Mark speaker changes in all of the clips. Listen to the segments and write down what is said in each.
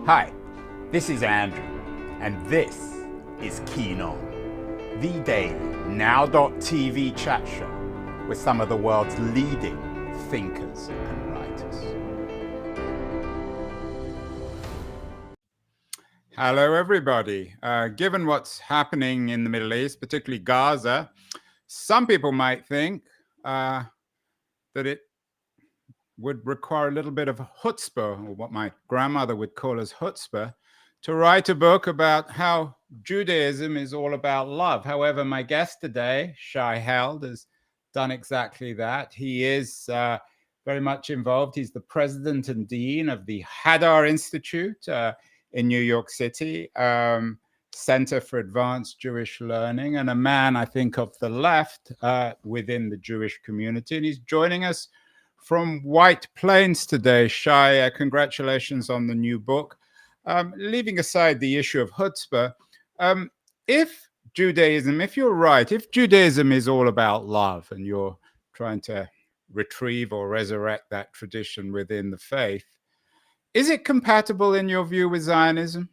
Speaker 1: Hi, this is Andrew, and this is Keen On, the daily now.tv chat show with some of the world's leading thinkers and writers. Hello, everybody. Given what's happening in the Middle East, particularly Gaza, some people might think that it would require a little bit of chutzpah, or what my grandmother would call as chutzpah, to write a book about how Judaism is all about love. However, my guest today, Shai Held, has done exactly that. He is very much involved. He's the president and dean of the Hadar Institute in New York City, Center for Advanced Jewish Learning, and a man, I think, of the left within the Jewish community. And he's joining us from White Plains today. Shai, congratulations on the new book. Leaving aside the issue of chutzpah, if Judaism, if you're right, if Judaism is all about love and you're trying to retrieve or resurrect that tradition within the faith, is it compatible in your view with Zionism?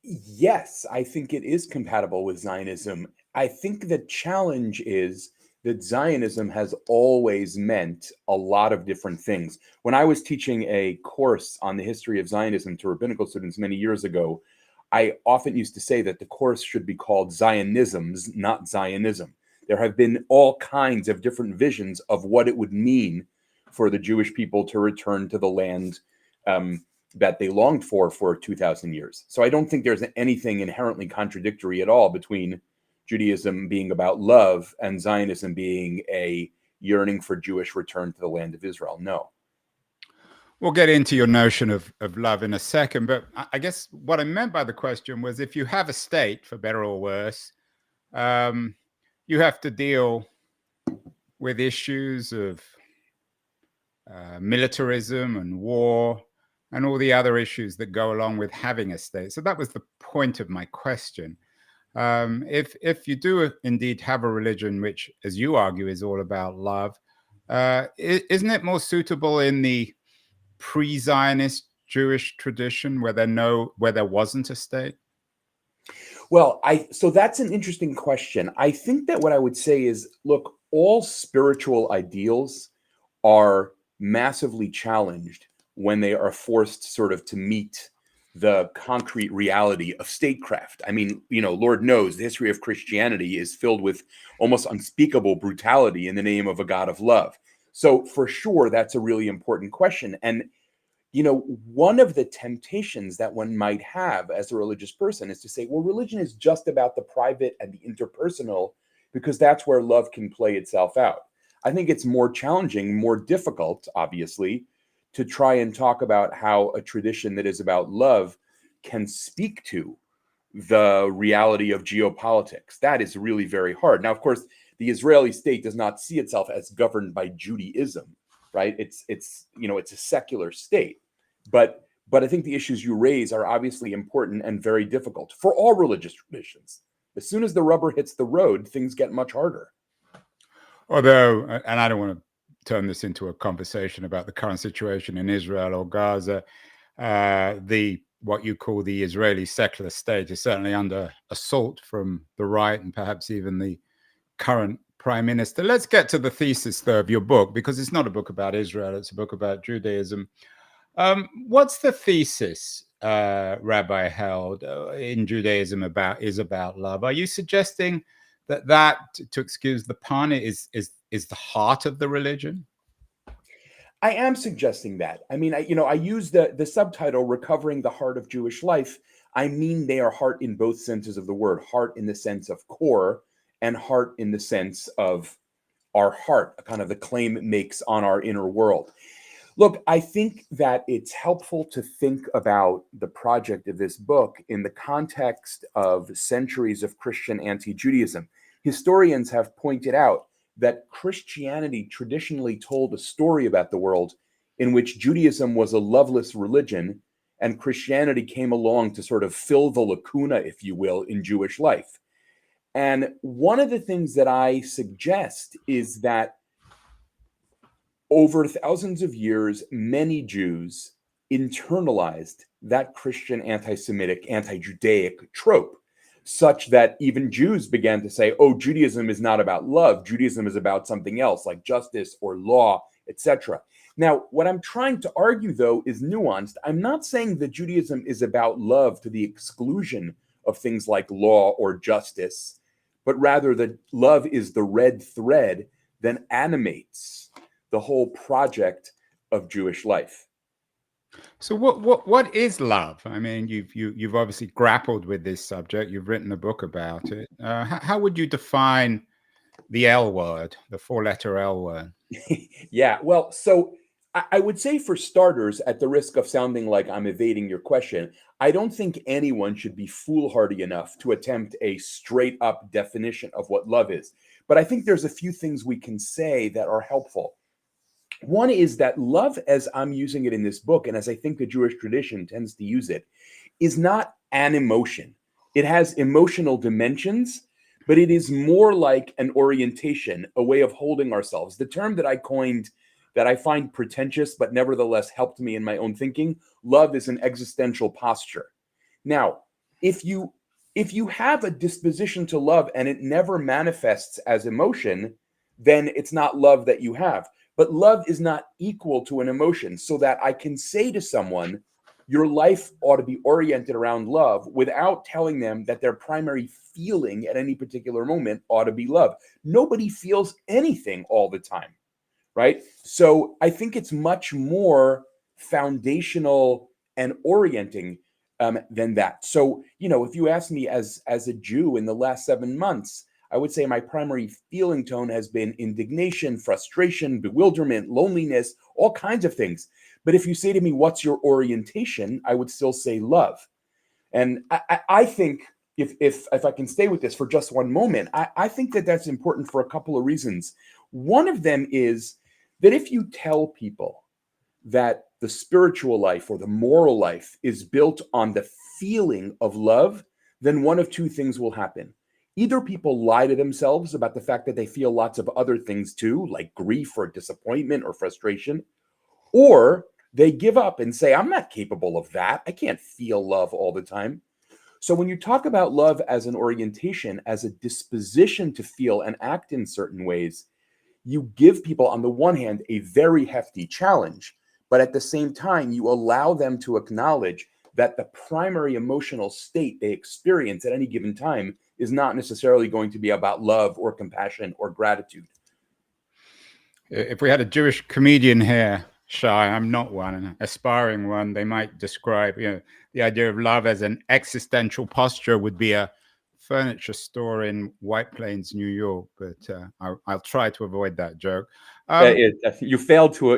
Speaker 2: Yes, I think it is compatible with Zionism. I think the challenge is that Zionism has always meant a lot of different things. When I was teaching a course on the history of Zionism to rabbinical students many years ago, I often used to say that the course should be called Zionisms, not Zionism. There have been all kinds of different visions of what it would mean for the Jewish people to return to the land that they longed for 2,000 years. So I don't think there's anything inherently contradictory at all between Judaism being about love and Zionism being a yearning for Jewish return to the land of Israel. No.
Speaker 1: We'll get into your notion of love in a second, but I guess what I meant by the question was, if you have a state, for better or worse, you have to deal with issues of militarism and war and all the other issues that go along with having a state. So that was the point of my question. If you do indeed have a religion which, as you argue, is all about love, isn't it more suitable in the pre-Zionist Jewish tradition where there wasn't a state?
Speaker 2: Well, so that's an interesting question. I think that what I would say is, look, all spiritual ideals are massively challenged when they are forced sort of to meet the concrete reality of statecraft. I mean, Lord knows the history of Christianity is filled with almost unspeakable brutality in the name of a God of love. So for sure, that's a really important question. And, one of the temptations that one might have as a religious person is to say, well, religion is just about the private and the interpersonal, because that's where love can play itself out. I think it's more challenging, more difficult, obviously, to try and talk about how a tradition that is about love can speak to the reality of geopolitics. That is really very hard. Now, of course, the Israeli state does not see itself as governed by Judaism, right? It's a secular state. But I think the issues you raise are obviously important and very difficult for all religious traditions. As soon as the rubber hits the road, things get much harder.
Speaker 1: Although, and I don't want to turn this into a conversation about the current situation in Israel or Gaza, what you call the Israeli secular state is certainly under assault from the right and perhaps even the current prime minister. Let's get to the thesis, though, of your book, because it's not a book about Israel, it's a book about Judaism. What's the thesis, Rabbi Held, in Judaism is about love? Are you suggesting that, to excuse the pun, is the heart of the religion?
Speaker 2: I am suggesting that. I mean, I use the subtitle "Recovering the Heart of Jewish Life." I mean, they are heart in both senses of the word: heart in the sense of core, and heart in the sense of our heart, kind of the claim it makes on our inner world. Look, I think that it's helpful to think about the project of this book in the context of centuries of Christian anti-Judaism. Historians have pointed out that Christianity traditionally told a story about the world in which Judaism was a loveless religion and Christianity came along to sort of fill the lacuna, if you will, in Jewish life. And one of the things that I suggest is that over thousands of years, many Jews internalized that Christian anti-Semitic, anti-Judaic trope, such that even Jews began to say, oh, Judaism is not about love. Judaism is about something else, like justice or law, etc. Now, what I'm trying to argue, though, is nuanced. I'm not saying that Judaism is about love to the exclusion of things like law or justice, but rather that love is the red thread that animates the whole project of Jewish life.
Speaker 1: So what is love? I mean, you've obviously grappled with this subject. You've written a book about it. How would you define the L word, the four-letter L word?
Speaker 2: Yeah, well, so I would say, for starters, at the risk of sounding like I'm evading your question, I don't think anyone should be foolhardy enough to attempt a straight up definition of what love is. But I think there's a few things we can say that are helpful. One is that love, as I'm using it in this book, and as I think the Jewish tradition tends to use it, is not an emotion. It has emotional dimensions, but it is more like an orientation, a way of holding ourselves. The term that I coined, that I find pretentious, but nevertheless helped me in my own thinking, love is an existential posture. Now, if you have a disposition to love and it never manifests as emotion, then it's not love that you have. But love is not equal to an emotion, so that I can say to someone, your life ought to be oriented around love, without telling them that their primary feeling at any particular moment ought to be love. Nobody feels anything all the time, right? So I think it's much more foundational and orienting than that. So, if you ask me as a Jew in the last 7 months, I would say my primary feeling tone has been indignation, frustration, bewilderment, loneliness, all kinds of things. But if you say to me, what's your orientation? I would still say love. And I think, if I can stay with this for just one moment, I think that that's important for a couple of reasons. One of them is that if you tell people that the spiritual life or the moral life is built on the feeling of love, then one of two things will happen. Either people lie to themselves about the fact that they feel lots of other things too, like grief or disappointment or frustration, or they give up and say, I'm not capable of that. I can't feel love all the time. So when you talk about love as an orientation, as a disposition to feel and act in certain ways, you give people, on the one hand, a very hefty challenge, but at the same time, you allow them to acknowledge that the primary emotional state they experience at any given time is not necessarily going to be about love or compassion or gratitude.
Speaker 1: If we had a Jewish comedian here, Shai, I'm not one, an aspiring one, they might describe, the idea of love as an existential posture would be a furniture store in White Plains, New York. But I'll try to avoid that joke.
Speaker 2: You failed to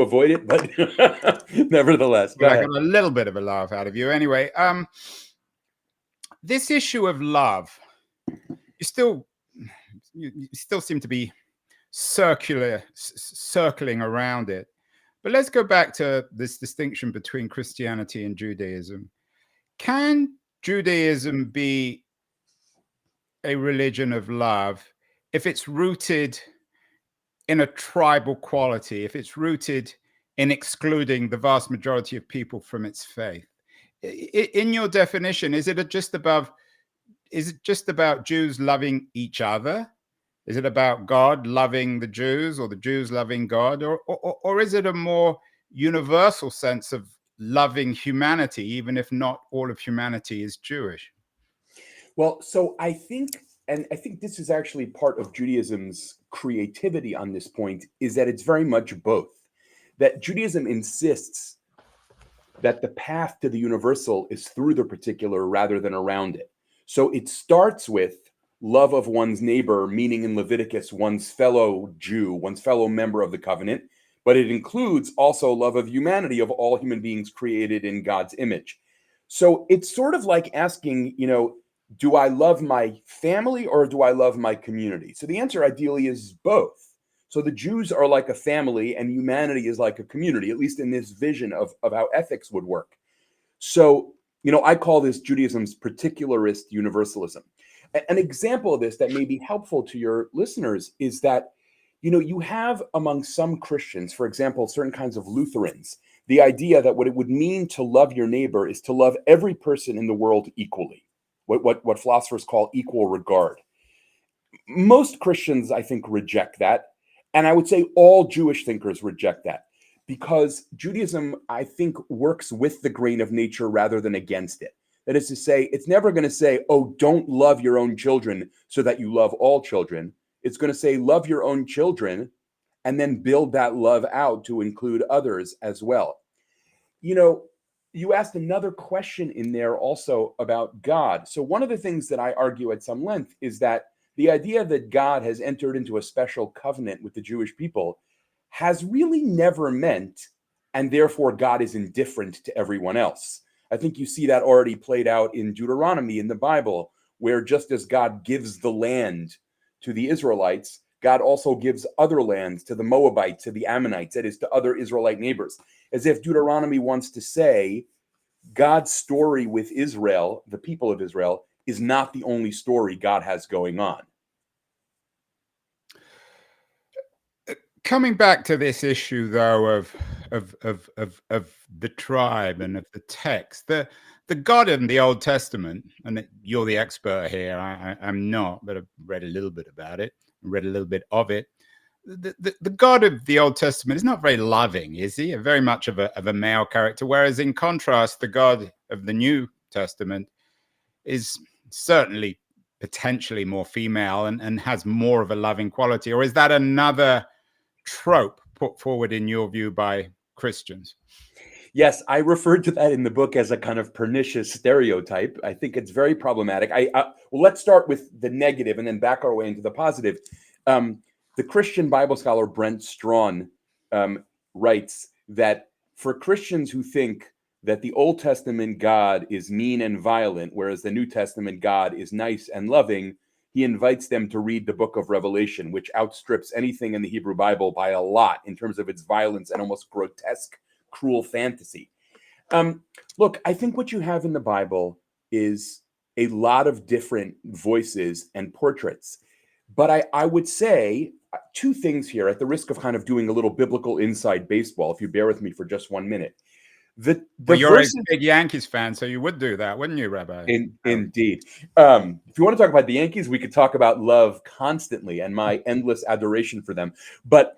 Speaker 2: avoid it, but nevertheless,
Speaker 1: I got a little bit of a laugh out of you anyway. This issue of love, you still seem to be circling around it. But let's go back to this distinction between Christianity and Judaism. Can Judaism be a religion of love if it's rooted in a tribal quality, if it's rooted in excluding the vast majority of people from its faith? In your definition, is it just about Jews loving each other? Is it about God loving the Jews or the Jews loving God? Or is it a more universal sense of loving humanity, even if not all of humanity is Jewish?
Speaker 2: Well, so I think this is actually part of Judaism's creativity on this point, is that it's very much both. That Judaism insists that the path to the universal is through the particular rather than around it. So it starts with love of one's neighbor, meaning in Leviticus, one's fellow Jew, one's fellow member of the covenant, but it includes also love of humanity, of all human beings created in God's image. So it's sort of like asking, do I love my family or do I love my community? So the answer ideally is both. So the Jews are like a family and humanity is like a community, at least in this vision of how ethics would work. So, I call this Judaism's particularist universalism. An example of this that may be helpful to your listeners is that you have among some Christians, for example, certain kinds of Lutherans, the idea that what it would mean to love your neighbor is to love every person in the world equally, what philosophers call equal regard. Most Christians, I think, reject that. And I would say all Jewish thinkers reject that, because Judaism, I think, works with the grain of nature rather than against it. That is to say, it's never going to say, oh, don't love your own children so that you love all children. It's going to say, love your own children, and then build that love out to include others as well. You asked another question in there also about God. So one of the things that I argue at some length is that the idea that God has entered into a special covenant with the Jewish people has really never meant, and therefore God is indifferent to everyone else. I think you see that already played out in Deuteronomy in the Bible, where just as God gives the land to the Israelites, God also gives other lands to the Moabites, to the Ammonites, that is, to other Israelite neighbors, as if Deuteronomy wants to say God's story with Israel, the people of Israel, is not the only story God has going on.
Speaker 1: Coming back to this issue, though, of the tribe and of the text, the God in the Old Testament, and you're the expert here, I'm not, but I've read a little bit about it, read a little bit of it. The God of the Old Testament is not very loving, is he? Very much of a male character, whereas in contrast, the God of the New Testament is certainly potentially more female and has more of a loving quality. Or is that another trope put forward in your view by Christians?
Speaker 2: Yes, I referred to that in the book as a kind of pernicious stereotype. I think it's very problematic. Well, let's start with the negative and then back our way into the positive. The Christian Bible scholar Brent Strawn writes that for Christians who think that the Old Testament God is mean and violent, whereas the New Testament God is nice and loving, he invites them to read the book of Revelation, which outstrips anything in the Hebrew Bible by a lot in terms of its violence and almost grotesque, cruel fantasy. Look, I think what you have in the Bible is a lot of different voices and portraits. But I would say two things here, at the risk of kind of doing a little biblical inside baseball, if you bear with me for just 1 minute.
Speaker 1: Well, you're a big Yankees fan, so you would do that, wouldn't you, Rabbi?
Speaker 2: Indeed. If you want to talk about the Yankees, we could talk about love constantly and my endless adoration for them, but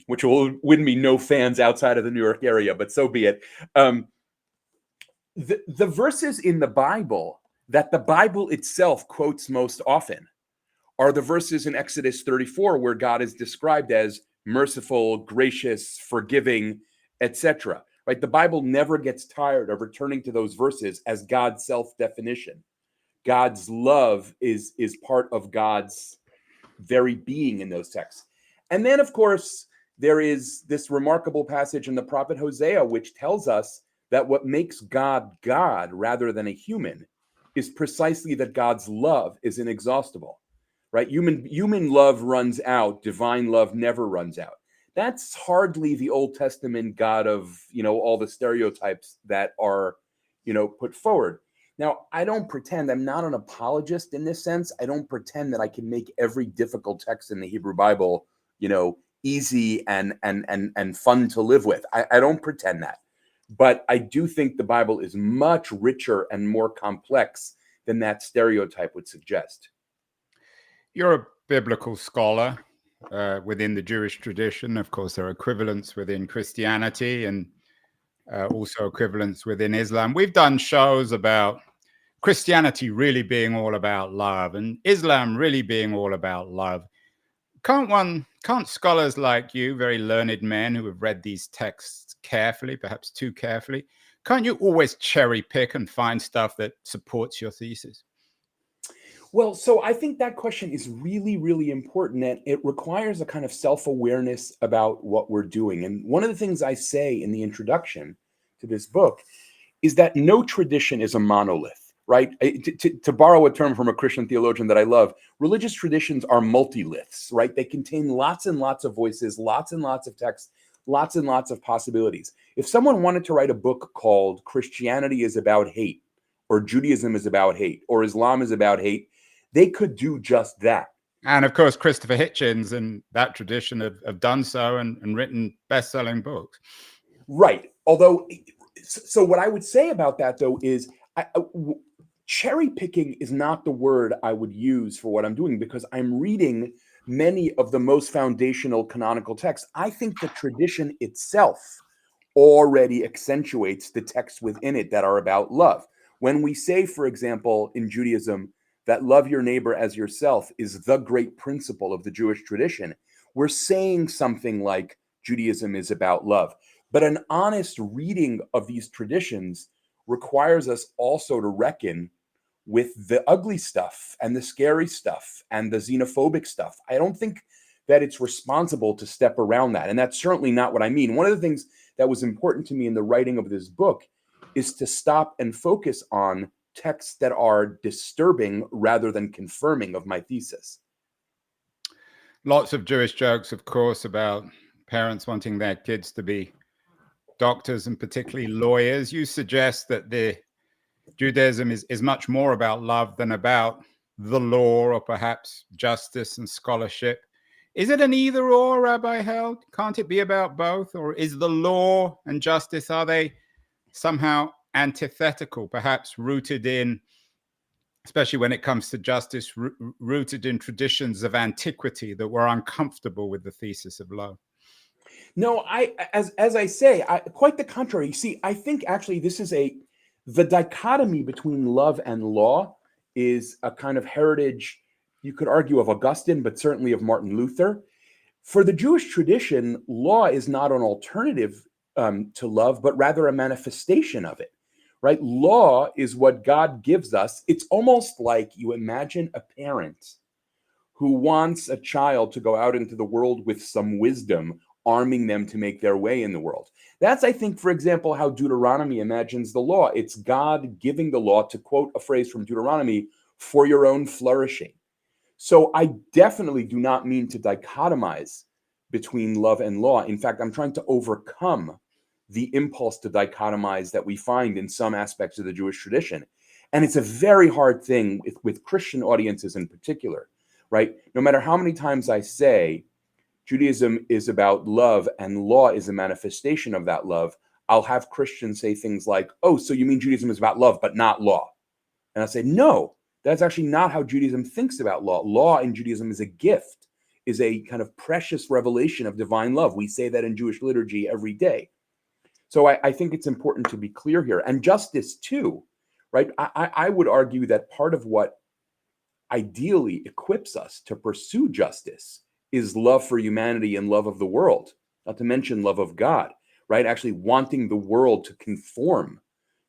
Speaker 2: which will win me no fans outside of the New York area, but so be it. The verses in the Bible that the Bible itself quotes most often are the verses in Exodus 34, where God is described as merciful, gracious, forgiving, etc. Right? The Bible never gets tired of returning to those verses as God's self-definition. God's love is part of God's very being in those texts. And then, of course, there is this remarkable passage in the prophet Hosea, which tells us that what makes God God rather than a human is precisely that God's love is inexhaustible. Right? Human love runs out. Divine love never runs out. That's hardly the Old Testament God of, all the stereotypes that are, put forward. Now, I don't pretend, I'm not an apologist in this sense. I don't pretend that I can make every difficult text in the Hebrew Bible, easy and fun to live with. I don't pretend that. But I do think the Bible is much richer and more complex than that stereotype would suggest.
Speaker 1: You're a biblical scholar within the Jewish tradition. Of course, there are equivalents within Christianity and also equivalents within Islam. We've done shows about Christianity really being all about love and Islam really being all about love. Can't scholars like you, very learned men who have read these texts carefully, perhaps too carefully, can't you always cherry pick and find stuff that supports your thesis?
Speaker 2: Well, so I think that question is really, really important, and it requires a kind of self-awareness about what we're doing. And one of the things I say in the introduction to this book is that no tradition is a monolith, right? To borrow a term from a Christian theologian that I love, religious traditions are multiliths, right? They contain lots and lots of voices, lots and lots of texts, lots and lots of possibilities. If someone wanted to write a book called Christianity is About Hate, or Judaism is About Hate, or Islam is About Hate, they could do just that.
Speaker 1: And of course, Christopher Hitchens and that tradition have done so and written best-selling books.
Speaker 2: Right. Although, so what I would say about that, though, is cherry picking is not the word I would use for what I'm doing, because I'm reading many of the most foundational canonical texts. I think the tradition itself already accentuates the texts within it that are about love. When we say, for example, in Judaism, that love your neighbor as yourself is the great principle of the Jewish tradition, we're saying something like Judaism is about love. But an honest reading of these traditions requires us also to reckon with the ugly stuff and the scary stuff and the xenophobic stuff. I don't think that it's responsible to step around that. And that's certainly not what I mean. One of the things that was important to me in the writing of this book is to stop and focus on texts that are disturbing rather than confirming of my thesis.
Speaker 1: Lots of Jewish jokes, of course, about parents wanting their kids to be doctors and particularly lawyers. You suggest that the Judaism is much more about love than about the law or perhaps justice and scholarship. Is it an either or, Rabbi Held? Can't it be about both? Or is the law and justice, are they somehow antithetical, perhaps rooted in, especially when it comes to justice, rooted in traditions of antiquity that were uncomfortable with the thesis of love?
Speaker 2: No, as I say, quite the contrary. You see, I think actually this is the dichotomy between love and law is a kind of heritage, you could argue, of Augustine, but certainly of Martin Luther. For the Jewish tradition, law is not an alternative to love, but rather a manifestation of it, right? Law is what God gives us. It's almost like you imagine a parent who wants a child to go out into the world with some wisdom, arming them to make their way in the world. That's, I think, for example, how Deuteronomy imagines the law. It's God giving the law, to quote a phrase from Deuteronomy, for your own flourishing. So I definitely do not mean to dichotomize between love and law. In fact, I'm trying to overcome the impulse to dichotomize that we find in some aspects of the Jewish tradition. And it's a very hard thing with Christian audiences in particular, right? No matter how many times I say Judaism is about love and law is a manifestation of that love, I'll have Christians say things like, oh, so you mean Judaism is about love, but not law? And I'll say, no, that's actually not how Judaism thinks about law. Law in Judaism is a gift, is a kind of precious revelation of divine love. We say that in Jewish liturgy every day. So I think it's important to be clear here. And justice too, right? I would argue that part of what ideally equips us to pursue justice is love for humanity and love of the world, not to mention love of God, right? Actually wanting the world to conform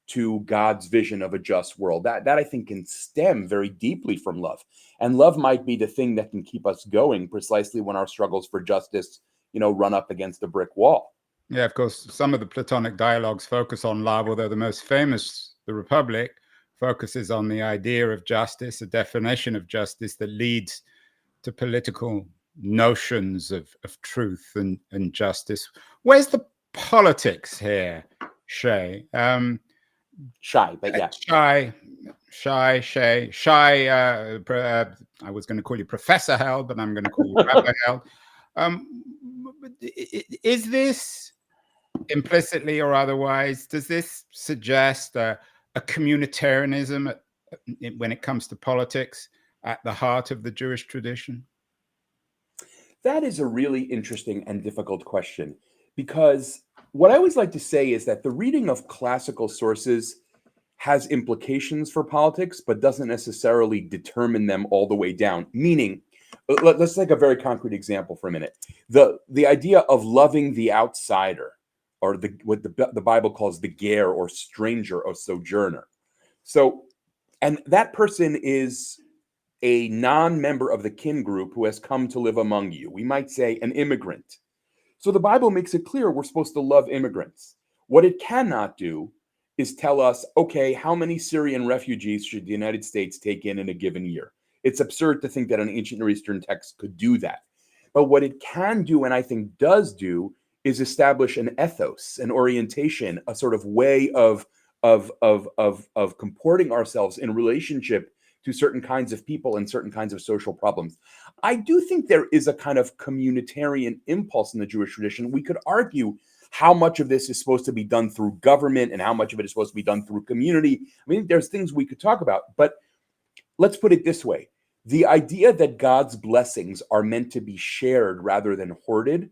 Speaker 2: to God's vision of a just world. That I think can stem very deeply from love. And love might be the thing that can keep us going precisely when our struggles for justice, run up against a brick wall.
Speaker 1: Yeah, of course, some of the Platonic dialogues focus on love, although the most famous, the Republic, focuses on the idea of justice, a definition of justice that leads to political notions of truth and justice. Where's the politics here, Shay?
Speaker 2: Shy, but yeah.
Speaker 1: Shy. I was going to call you Professor Held, but I'm going to call you Rabbi Held. Is this implicitly or otherwise, does this suggest a communitarianism when it comes to politics at the heart of the Jewish tradition?
Speaker 2: That is a really interesting and difficult question, because what I always like to say is that the reading of classical sources has implications for politics, but doesn't necessarily determine them all the way down. Meaning, let's take a very concrete example for a minute. The idea of loving the outsider, or what the Bible calls the ger, or stranger, or sojourner. So, and that person is a non-member of the kin group who has come to live among you. We might say an immigrant. So the Bible makes it clear we're supposed to love immigrants. What it cannot do is tell us, okay, how many Syrian refugees should the United States take in a given year? It's absurd to think that an ancient Near Eastern text could do that. But what it can do, and I think does do, is establish an ethos, an orientation, a sort of way of comporting ourselves in relationship to certain kinds of people and certain kinds of social problems. I do think there is a kind of communitarian impulse in the Jewish tradition. We could argue how much of this is supposed to be done through government and how much of it is supposed to be done through community. I mean, there's things we could talk about, but let's put it this way. The idea that God's blessings are meant to be shared rather than hoarded,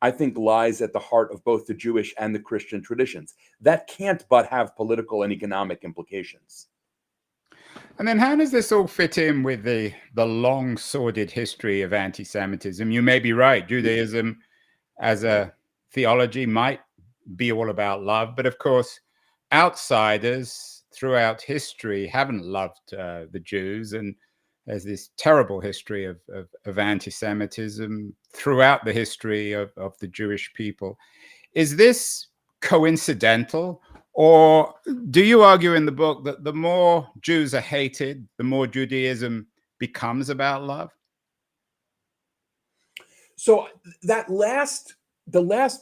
Speaker 2: I think, lies at the heart of both the Jewish and the Christian traditions. That can't but have political and economic implications.
Speaker 1: And then how does this all fit in with the long sordid history of anti-Semitism? You may be right. Judaism as a theology might be all about love, but of course, outsiders throughout history haven't loved the Jews, and there's this terrible history of anti-Semitism throughout the history of the Jewish people. Is this coincidental? Or do you argue in the book that the more Jews are hated, the more Judaism becomes about love?
Speaker 2: So the last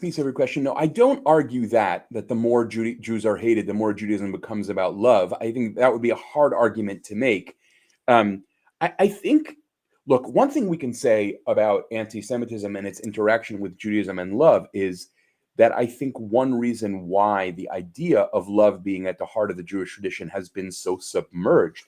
Speaker 2: piece of your question, no, I don't argue that the more Jews are hated, the more Judaism becomes about love. I think that would be a hard argument to make. I think, look, one thing we can say about anti-Semitism and its interaction with Judaism and love is that I think one reason why the idea of love being at the heart of the Jewish tradition has been so submerged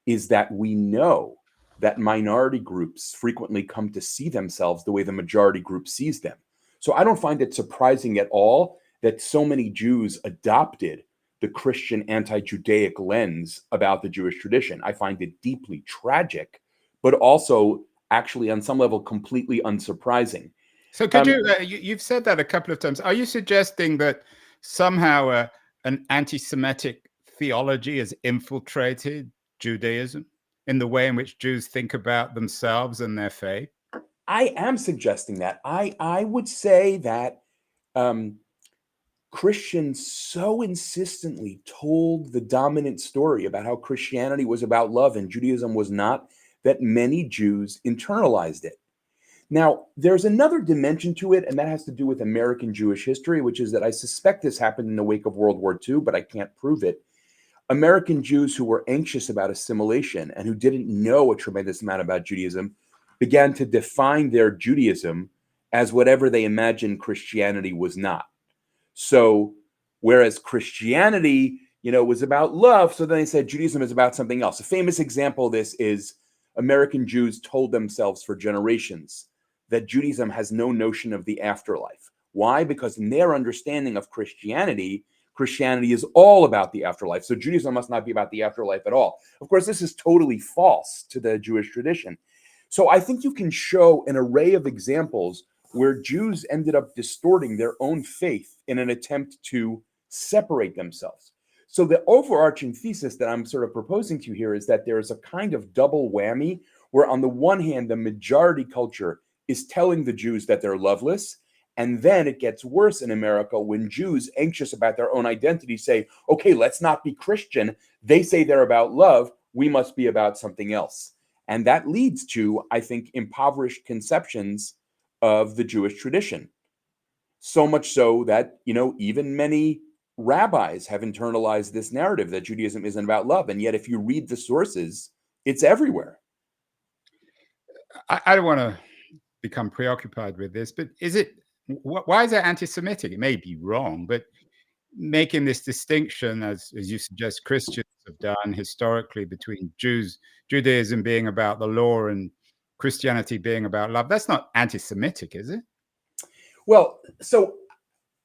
Speaker 2: is that we know that minority groups frequently come to see themselves the way the majority group sees them. So I don't find it surprising at all that so many Jews adopted the Christian anti-Judaic lens about the Jewish tradition. I find it deeply tragic, but also actually on some level completely unsurprising.
Speaker 1: So could you've said that a couple of times. Are you suggesting that somehow an anti-Semitic theology has infiltrated Judaism in the way in which Jews think about themselves and their faith?
Speaker 2: I am suggesting that. I would say that Christians so insistently told the dominant story about how Christianity was about love and Judaism was not, that many Jews internalized it. Now, there's another dimension to it, and that has to do with American Jewish history, which is that I suspect this happened in the wake of World War II, but I can't prove it. American Jews who were anxious about assimilation and who didn't know a tremendous amount about Judaism began to define their Judaism as whatever they imagined Christianity was not. So, whereas Christianity, was about love, so then they said Judaism is about something else. A famous example of this is American Jews told themselves for generations that Judaism has no notion of the afterlife. Why? Because in their understanding of Christianity is all about the afterlife. So Judaism must not be about the afterlife at all. Of course, this is totally false to the Jewish tradition. So I think you can show an array of examples where Jews ended up distorting their own faith in an attempt to separate themselves. So the overarching thesis that I'm sort of proposing to you here is that there is a kind of double whammy where on the one hand, the majority culture is telling the Jews that they're loveless. And then it gets worse in America when Jews, anxious about their own identity, say, okay, let's not be Christian. They say they're about love. We must be about something else. And that leads to, I think, impoverished conceptions of the Jewish tradition. So much so that, even many rabbis have internalized this narrative that Judaism isn't about love. And yet, if you read the sources, it's everywhere.
Speaker 1: I don't want to become preoccupied with this, but why is it anti-Semitic? It may be wrong, but making this distinction, as you suggest Christians have done historically, between Judaism being about the law and Christianity being about love, that's not anti-Semitic, is it?
Speaker 2: Well, so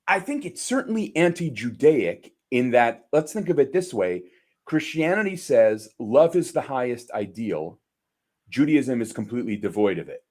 Speaker 2: I think it's certainly anti-Judaic in that, let's think of it this way. Christianity says love is the highest ideal. Judaism is completely devoid of it.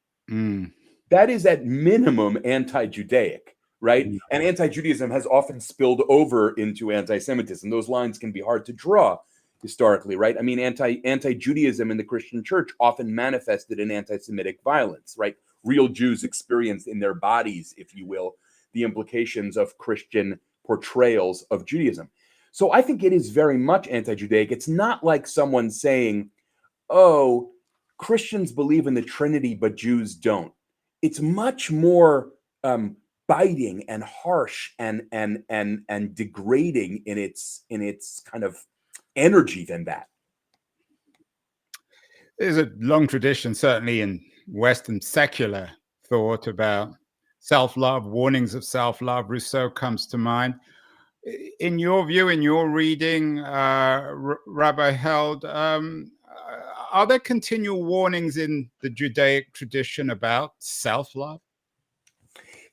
Speaker 2: That is at minimum anti-Judaic, right? And anti-Judaism has often spilled over into anti-Semitism. Those lines can be hard to draw historically, right? I mean, anti-Judaism in the Christian church often manifested in anti-Semitic violence, right? Real Jews experienced in their bodies, if you will, the implications of Christian portrayals of Judaism. So I think it is very much anti-Judaic. It's not like someone saying, oh, Christians believe in the Trinity, but Jews don't. It's much more biting and harsh and degrading in its kind of energy than that.
Speaker 1: There's a long tradition, certainly in Western secular thought, about self-love, warnings of self-love. Rousseau comes to mind. In your view, in your reading, Rabbi Held, are there continual warnings in the Judaic tradition about self-love?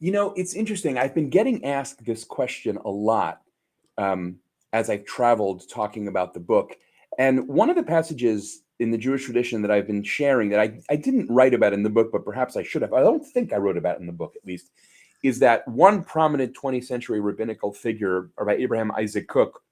Speaker 2: You know, it's interesting. I've been getting asked this question a lot as I've traveled talking about the book. And one of the passages in the Jewish tradition that I've been sharing that I didn't write about in the book, but perhaps I should have, I don't think I wrote about it in the book at least, is that one prominent 20th century rabbinical figure, Rabbi Abraham Isaac Cook,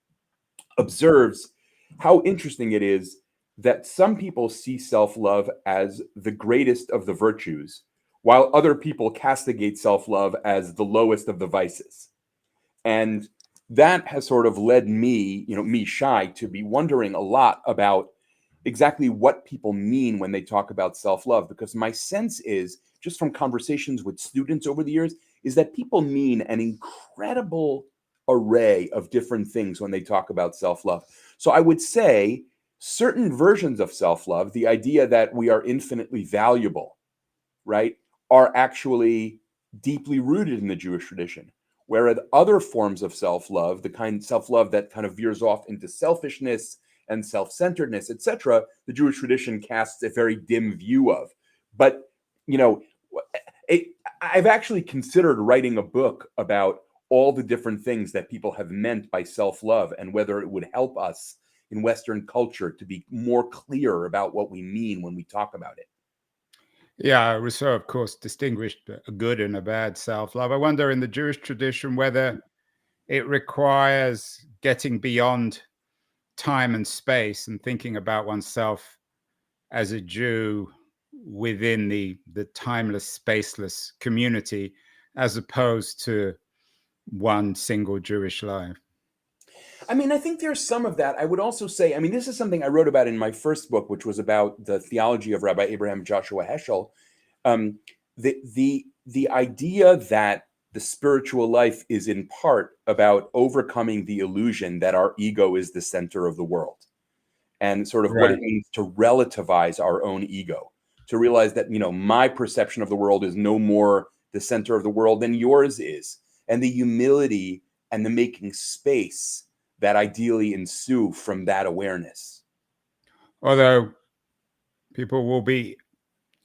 Speaker 2: observes how interesting it is that some people see self-love as the greatest of the virtues, while other people castigate self-love as the lowest of the vices. And that has sort of led me, me Shai, to be wondering a lot about exactly what people mean when they talk about self-love, because my sense is, just from conversations with students over the years, is that people mean an incredible array of different things when they talk about self-love. So I would say certain versions of self-love, the idea that we are infinitely valuable, right, are actually deeply rooted in the Jewish tradition. Whereas other forms of self-love, the kind of self-love that kind of veers off into selfishness and self-centeredness, etc., the Jewish tradition casts a very dim view of. But, I've actually considered writing a book about all the different things that people have meant by self-love and whether it would help us in Western culture to be more clear about what we mean when we talk about it.
Speaker 1: Yeah, Rousseau, of course, distinguished a good and a bad self-love. I wonder in the Jewish tradition whether it requires getting beyond time and space and thinking about oneself as a Jew within the timeless, spaceless community, as opposed to one single Jewish life.
Speaker 2: I mean, I think there's some of that. I would also say, I mean, this is something I wrote about in my first book, which was about the theology of Rabbi Abraham Joshua Heschel. The idea that the spiritual life is in part about overcoming the illusion that our ego is the center of the world, and sort of what it means to relativize our own ego, to realize that, my perception of the world is no more the center of the world than yours is, and the humility and the making space that ideally ensue from that awareness.
Speaker 1: Although people will be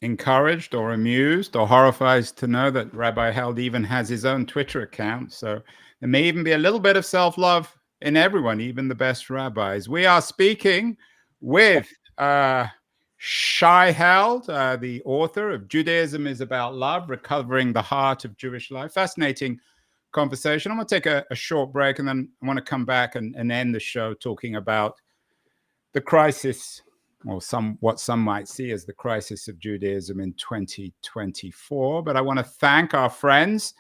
Speaker 1: encouraged or amused or horrified to know that Rabbi Held even has his own Twitter account. So there may even be a little bit of self-love in everyone, even the best rabbis. We are speaking with Shai Held, the author of Judaism is About Love, Recovering the Heart of Jewish Life. Fascinating conversation. I'm going to take a short break, and then I want to come back and end the show talking about the crisis, or what some might see as the crisis of Judaism in 2024. But I want to thank our friends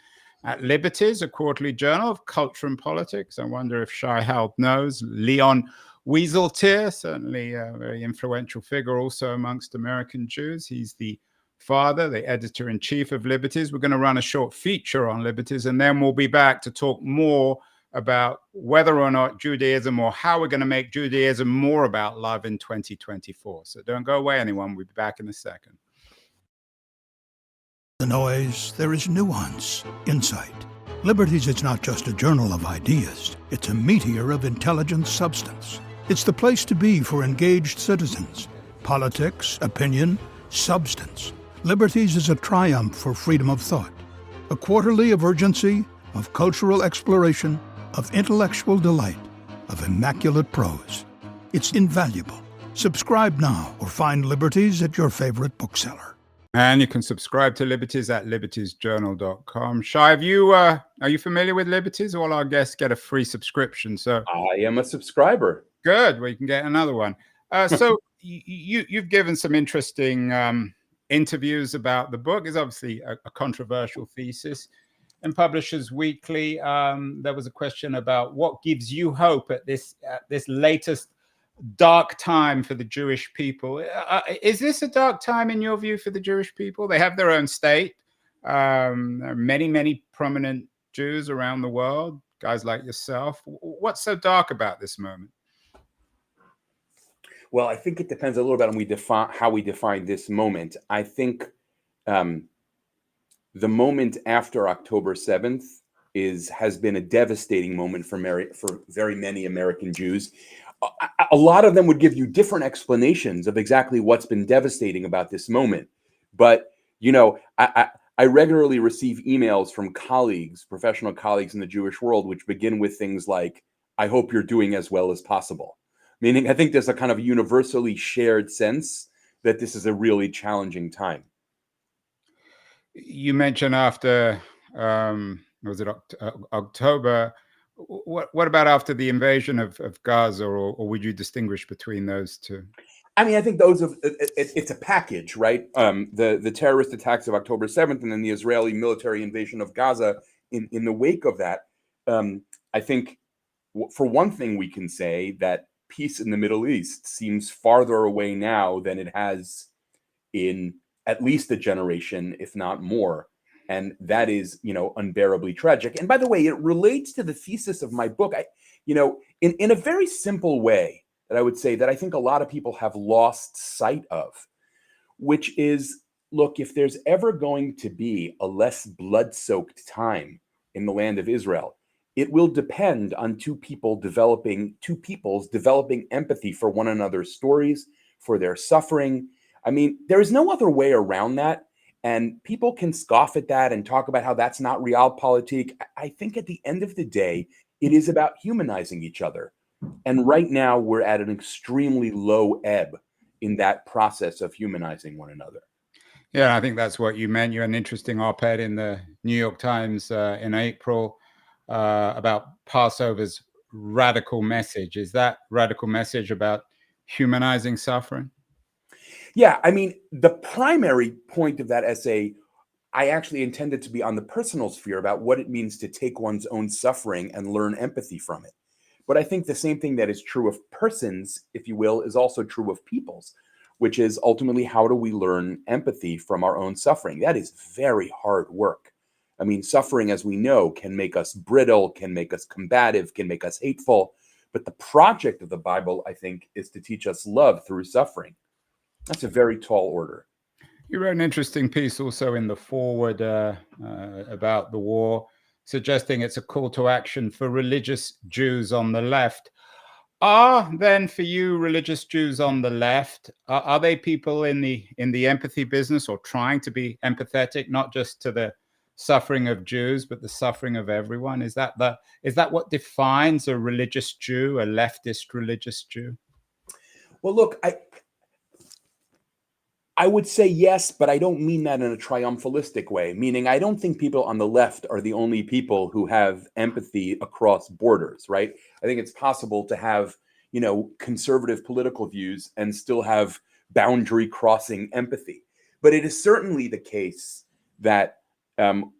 Speaker 1: at Liberties, a quarterly journal of culture and politics. I wonder if Shai Held knows Leon Wieseltier, certainly a very influential figure also amongst American Jews. He's the father, the editor-in-chief of Liberties. We're going to run a short feature on Liberties, and then we'll be back to talk more about whether or not Judaism, or how we're going to make Judaism more about love in 2024. So don't go away, anyone. We'll be back in a second.
Speaker 3: The noise, there is nuance, insight. Liberties is not just a journal of ideas. It's a meteor of intelligent substance. It's the place to be for engaged citizens. Politics, opinion, substance. Liberties is a triumph for freedom of thought. A quarterly of urgency, of cultural exploration, of intellectual delight, of immaculate prose. It's invaluable. Subscribe now or find Liberties at your favorite bookseller.
Speaker 1: And you can subscribe to Liberties at libertiesjournal.com. Shai, are you familiar with Liberties? All our guests get a free subscription. So
Speaker 2: I am a subscriber.
Speaker 1: Good. Well, you can get another one. So you've given some interesting interviews about the book. It's obviously a controversial thesis. In Publishers Weekly, there was a question about what gives you hope at this latest dark time for the Jewish people. Is this a dark time in your view for the Jewish people? They have their own state. There are many, many prominent Jews around the world, guys like yourself. What's so dark about this moment?
Speaker 2: Well, I think it depends a little bit on how we define this moment. I think the moment after October 7th has been a devastating moment for very many American Jews. A lot of them would give you different explanations of exactly what's been devastating about this moment. But, I regularly receive emails from professional colleagues in the Jewish world, which begin with things like, "I hope you're doing as well as possible." Meaning, I think there's a kind of universally shared sense that this is a really challenging time.
Speaker 1: You mentioned after, was it October? What about after the invasion of Gaza, or would you distinguish between those two?
Speaker 2: I mean, I think it's a package, right? The terrorist attacks of October 7th and then the Israeli military invasion of Gaza in the wake of that. I think, for one thing, we can say that peace in the Middle East seems farther away now than it has in at least a generation, if not more. And that is, unbearably tragic. And by the way, it relates to the thesis of my book. In a very simple way, that I would say that I think a lot of people have lost sight of, which is, look, if there's ever going to be a less blood-soaked time in the land of Israel, it will depend on two peoples developing empathy for one another's stories, for their suffering. I mean, there is no other way around that. And people can scoff at that and talk about how that's not realpolitik. I think at the end of the day, it is about humanizing each other. And right now, we're at an extremely low ebb in that process of humanizing one another.
Speaker 1: Yeah, I think that's what you meant. You had an interesting op-ed in the New York Times in April about Passover's radical message. Is that radical message about humanizing suffering?
Speaker 2: Yeah, I mean, the primary point of that essay, I actually intended to be on the personal sphere about what it means to take one's own suffering and learn empathy from it. But I think the same thing that is true of persons, if you will, is also true of peoples, which is ultimately, how do we learn empathy from our own suffering? That is very hard work. I mean, suffering, as we know, can make us brittle, can make us combative, can make us hateful. But the project of the Bible, I think, is to teach us love through suffering. That's a very tall order.
Speaker 1: You wrote an interesting piece also in the foreword about the war, suggesting it's a call to action for religious Jews on the left. Are then, for you, religious Jews on the left, are they people in the empathy business, or trying to be empathetic, not just to the suffering of Jews, but the suffering of everyone? Is that what defines a religious Jew, a leftist religious Jew?
Speaker 2: Well, look, I would say yes, but I don't mean that in a triumphalistic way, meaning I don't think people on the left are the only people who have empathy across borders, right? I think it's possible to have, conservative political views and still have boundary crossing empathy. But it is certainly the case that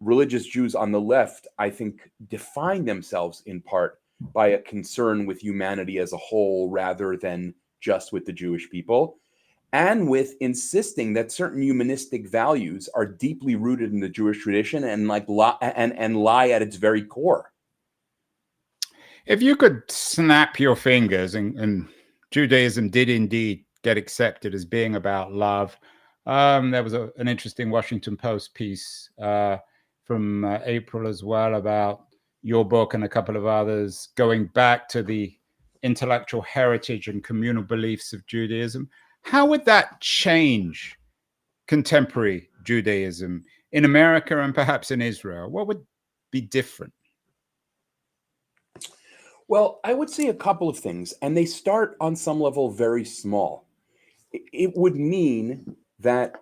Speaker 2: religious Jews on the left, I think, define themselves in part by a concern with humanity as a whole rather than just with the Jewish people, and with insisting that certain humanistic values are deeply rooted in the Jewish tradition and lie at its very core.
Speaker 1: If you could snap your fingers, and Judaism did indeed get accepted as being about love. There was an interesting Washington Post piece from April as well about your book and a couple of others going back to the intellectual heritage and communal beliefs of Judaism. How would that change contemporary Judaism in America and perhaps in Israel? What would be different?
Speaker 2: Well, I would say a couple of things, and they start on some level very small. It would mean that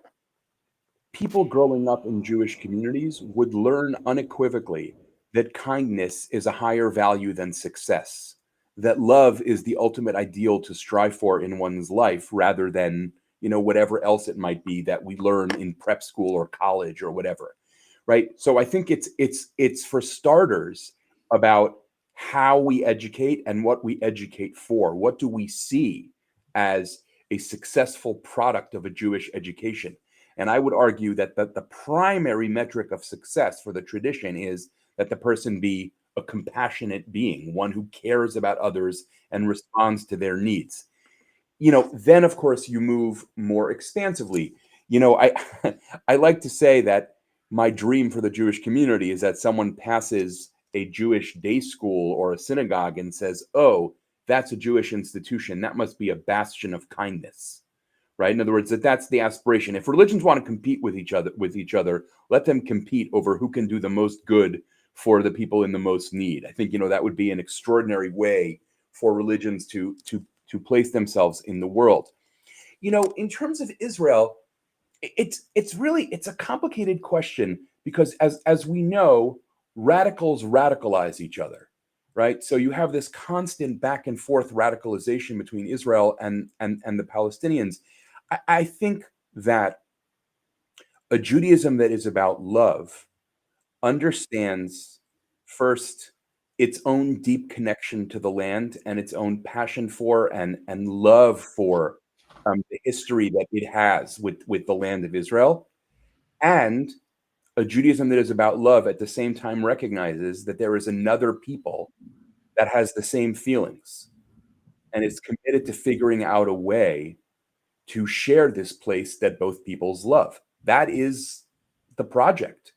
Speaker 2: people growing up in Jewish communities would learn unequivocally that kindness is a higher value than success, that love is the ultimate ideal to strive for in one's life rather than, whatever else it might be that we learn in prep school or college or whatever, right? So I think it's for starters about how we educate and what we educate for. What do we see as a successful product of a Jewish education? And I would argue that the primary metric of success for the tradition is that the person be a compassionate being, one who cares about others and responds to their needs. then of course you move more expansively. I I like to say that my dream for the Jewish community is that someone passes a Jewish day school or a synagogue and says, "Oh, that's a Jewish institution. That must be a bastion of kindness." Right? In other words, that's the aspiration. If religions want to compete with each other, let them compete over who can do the most good for the people in the most need. I think that would be an extraordinary way for religions to place themselves in the world. In terms of Israel, it's a complicated question because as we know, radicals radicalize each other, right? So you have this constant back and forth radicalization between Israel and the Palestinians. I think that a Judaism that is about love understands first its own deep connection to the land and its own passion for and love for the history that it has with the land of Israel, and a Judaism that is about love at the same time recognizes that there is another people that has the same feelings and is committed to figuring out a way to share this place that both peoples love. That is the project.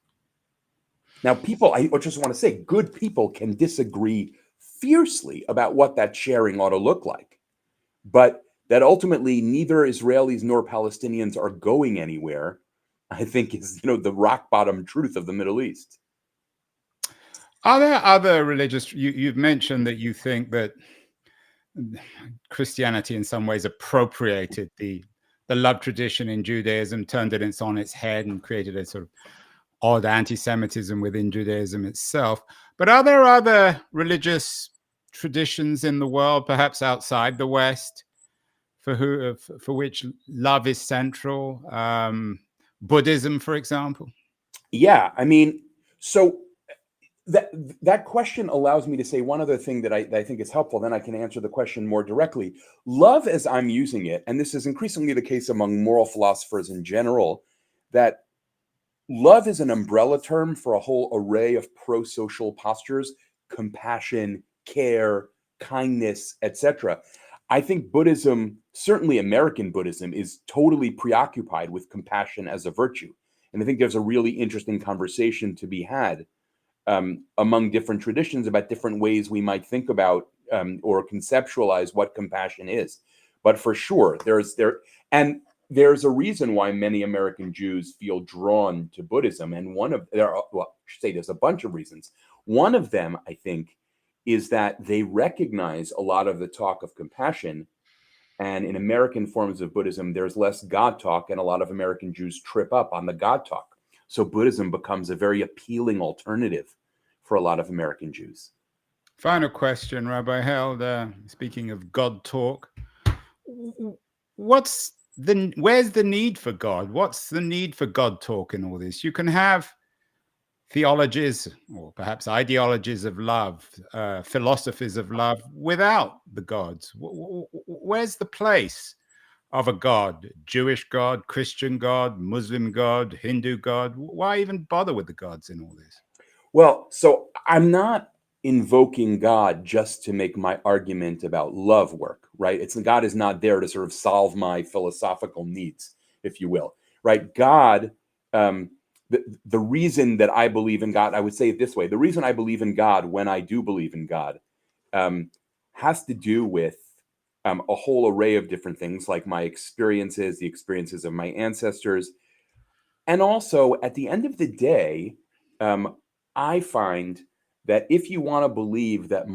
Speaker 2: Now, I just want to say, good people can disagree fiercely about what that sharing ought to look like, but that ultimately neither Israelis nor Palestinians are going anywhere, I think is, the rock bottom truth of the Middle East.
Speaker 1: Are there other religious, you've mentioned that you think that Christianity in some ways appropriated the love tradition in Judaism, turned it on its head and created a sort of odd anti-Semitism within Judaism itself. But are there other religious traditions in the world, perhaps outside the West, for which love is central? Buddhism, for example?
Speaker 2: Yeah, I mean, so that question allows me to say one other thing that I think is helpful. Then I can answer the question more directly. Love, as I'm using it, and this is increasingly the case among moral philosophers in general, that love is an umbrella term for a whole array of pro-social postures: compassion, care, kindness, etc. I think Buddhism, certainly American Buddhism, is totally preoccupied with compassion as a virtue. And I think there's a really interesting conversation to be had among different traditions about different ways we might think about or conceptualize what compassion is. But for sure, there's a reason why many American Jews feel drawn to Buddhism, and there's a bunch of reasons. One of them, I think, is that they recognize a lot of the talk of compassion, and in American forms of Buddhism, there's less God talk, and a lot of American Jews trip up on the God talk. So Buddhism becomes a very appealing alternative for a lot of American Jews.
Speaker 1: Final question, Rabbi Held. Speaking of God talk, where's the need for God? What's the need for God talk in all this? You can have theologies or perhaps ideologies of love, philosophies of love without the gods. Where's the place of a God? Jewish God, Christian God, Muslim God, Hindu God? Why even bother with the gods in all this?
Speaker 2: Well, so I'm not invoking God just to make my argument about love work, right? God is not there to sort of solve my philosophical needs, if you will, right? God, the reason that I believe in God, I would say it this way: the reason I believe in God when I do believe in God has to do with a whole array of different things, like my experiences, the experiences of my ancestors, and also at the end of the day, I find that if you want to believe that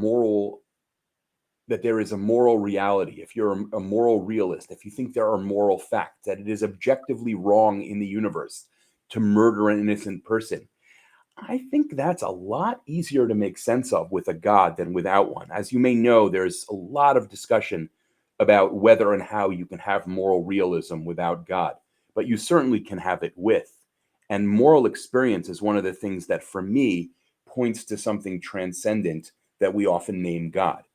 Speaker 2: there is a moral reality, if you're a moral realist, if you think there are moral facts, that it is objectively wrong in the universe to murder an innocent person, I think that's a lot easier to make sense of with a God than without one. As you may know, there's a lot of discussion about whether and how you can have moral realism without God, but you certainly can have it with. And moral experience is one of the things that, for me, points to something transcendent that we often name God.